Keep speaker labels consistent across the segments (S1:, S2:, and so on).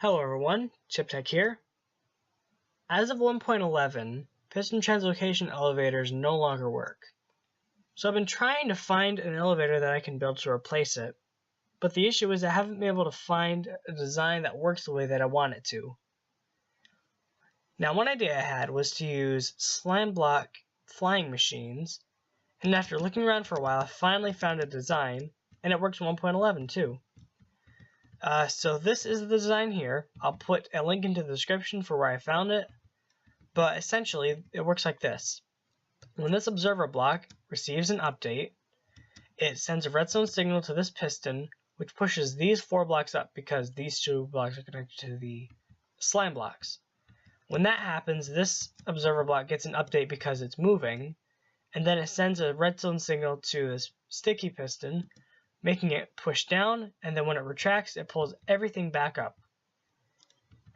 S1: Hello everyone, ChipTech here. As of 1.11, piston translocation elevators no longer work. So I've been trying to find an elevator that I can build to replace it, but the issue is I haven't been able to find a design that works the way that I want it to. Now one idea I had was to use slime block flying machines, and after looking around for a while I finally found a design, and it works in 1.11 too. So this is the design here. I'll put a link into the description for where I found it. But essentially, it works like this. When this observer block receives an update, it sends a redstone signal to this piston, which pushes these 4 blocks up because these 2 blocks are connected to the slime blocks. When that happens, this observer block gets an update because it's moving, and then it sends a redstone signal to this sticky piston, making it push down, and then when it retracts, it pulls everything back up.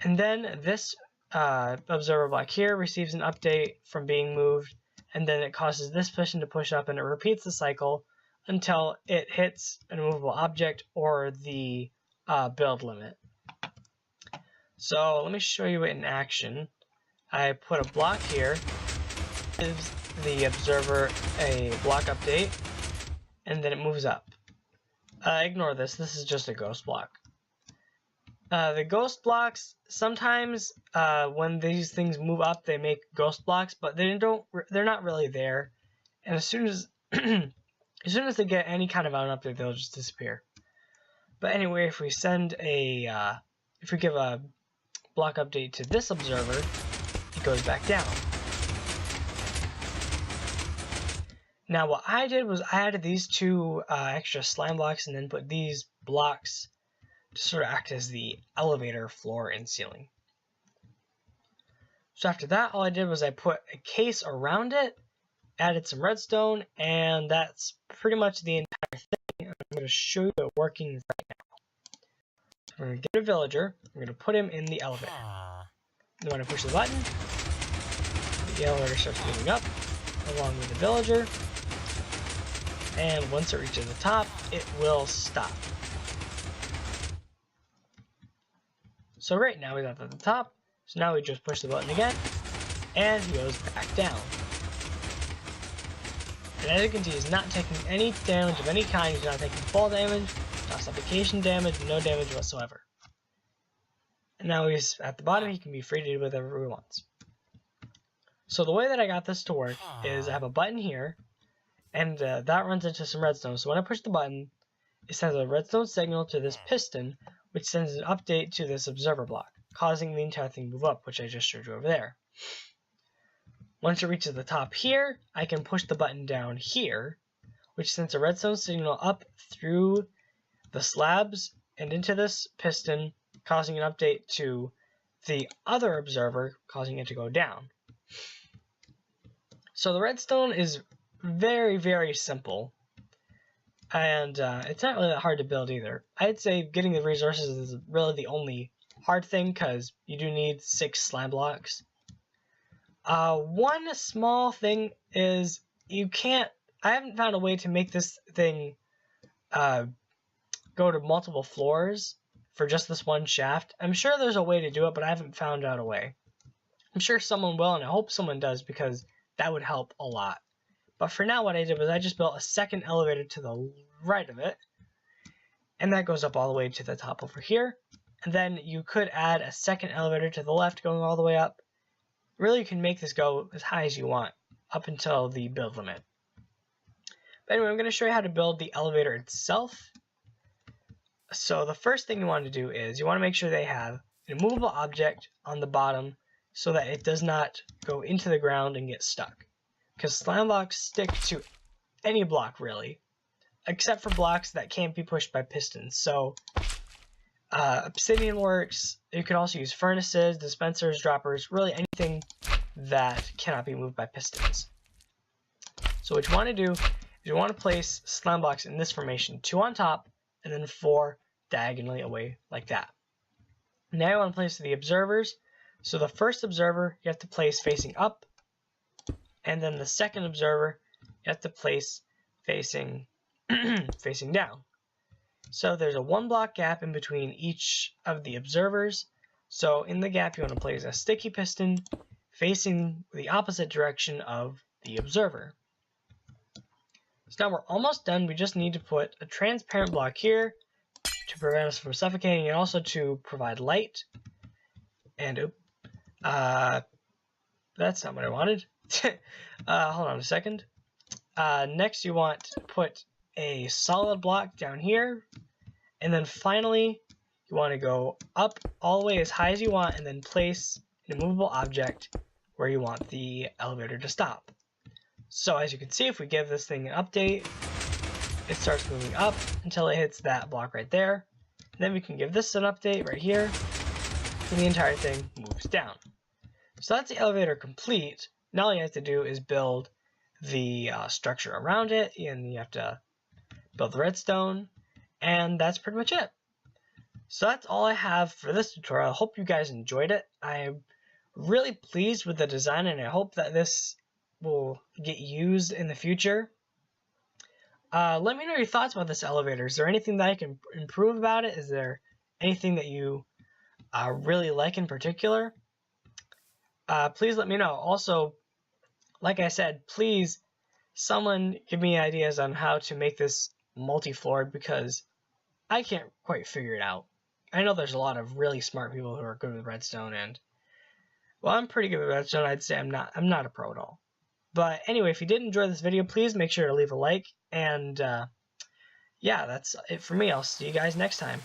S1: And then this observer block here receives an update from being moved, and then it causes this piston to push up, and it repeats the cycle until it hits an immovable object or the build limit. So let me show you it in action. I put a block here, gives the observer a block update, and then it moves up. Ignore this is just a ghost block. The ghost blocks, sometimes when these things move up they make ghost blocks, but they're not really there, and as soon as they get any kind of an update they'll just disappear. But anyway, if we give a block update to this observer, it goes back down. Now what I did was I added these 2 extra slime blocks and then put these blocks to sort of act as the elevator floor and ceiling. So after that, all I did was I put a case around it, added some redstone, and that's pretty much the entire thing. I'm going to show you it working right now. I'm going to get a villager, I'm going to put him in the elevator. And when I push the button, the elevator starts moving up along with the villager. And once it reaches the top, it will stop. So right now he's at the top, so now we just push the button again, and he goes back down. And as you can see, he's not taking any damage of any kind. He's not taking fall damage, not suffocation damage, no damage whatsoever. And now he's at the bottom, he can be free to do whatever he wants. So the way that I got this to work is I have a button here, and that runs into some redstone. So when I push the button, it sends a redstone signal to this piston, which sends an update to this observer block, causing the entire thing to move up, which I just showed you over there. Once it reaches the top here, I can push the button down here, which sends a redstone signal up through the slabs and into this piston, causing an update to the other observer, causing it to go down. So the redstone is very, very simple, and it's not really that hard to build either. I'd say getting the resources is really the only hard thing, because you do need 6 slime blocks. One small thing is I haven't found a way to make this thing go to multiple floors for just this one shaft. I'm sure there's a way to do it, but I haven't found out a way. I'm sure someone will, and I hope someone does, because that would help a lot. But for now, what I did was I just built a second elevator to the right of it, and that goes up all the way to the top over here. And then you could add a second elevator to the left going all the way up. Really, you can make this go as high as you want, up until the build limit. But anyway, I'm going to show you how to build the elevator itself. So the first thing you want to do is you want to make sure they have an immovable object on the bottom so that it does not go into the ground and get stuck. Because slime blocks stick to any block, really, except for blocks that can't be pushed by pistons. So obsidian works. You can also use furnaces, dispensers, droppers, really anything that cannot be moved by pistons. So what you want to do is you want to place slime blocks in this formation, 2 on top and then 4 diagonally away like that. Now you want to place the observers. So the first observer you have to place facing up, and then the second observer you have to place facing facing down. So there's a 1 block gap in between each of the observers, So in the gap, you want to place a sticky piston facing the opposite direction of the observer. So now we're almost done. We just need to put a transparent block here to prevent us from suffocating and also to provide light. And that's not what I wanted. Hold on a second. Next, you want to put a solid block down here. And then finally, you want to go up all the way as high as you want and then place an immovable object where you want the elevator to stop. So as you can see, if we give this thing an update, it starts moving up until it hits that block right there. And then we can give this an update right here, and the entire thing moves down. So that's the elevator complete. Now all you have to do is build the structure around it, and you have to build the redstone, and that's pretty much it. So that's all I have for this tutorial. I hope you guys enjoyed it. I'm really pleased with the design, and I hope that this will get used in the future. Let me know your thoughts about this elevator. Is there anything that I can improve about it? Is there anything that you really like in particular? Please let me know. Also, like I said, please someone give me ideas on how to make this multi-floored, because I can't quite figure it out. I know there's a lot of really smart people who are good with redstone, and well, I'm pretty good with redstone. I'd say I'm not a pro at all. But anyway, if you did enjoy this video, please make sure to leave a like, and yeah, that's it for me. I'll see you guys next time.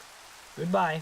S1: Goodbye.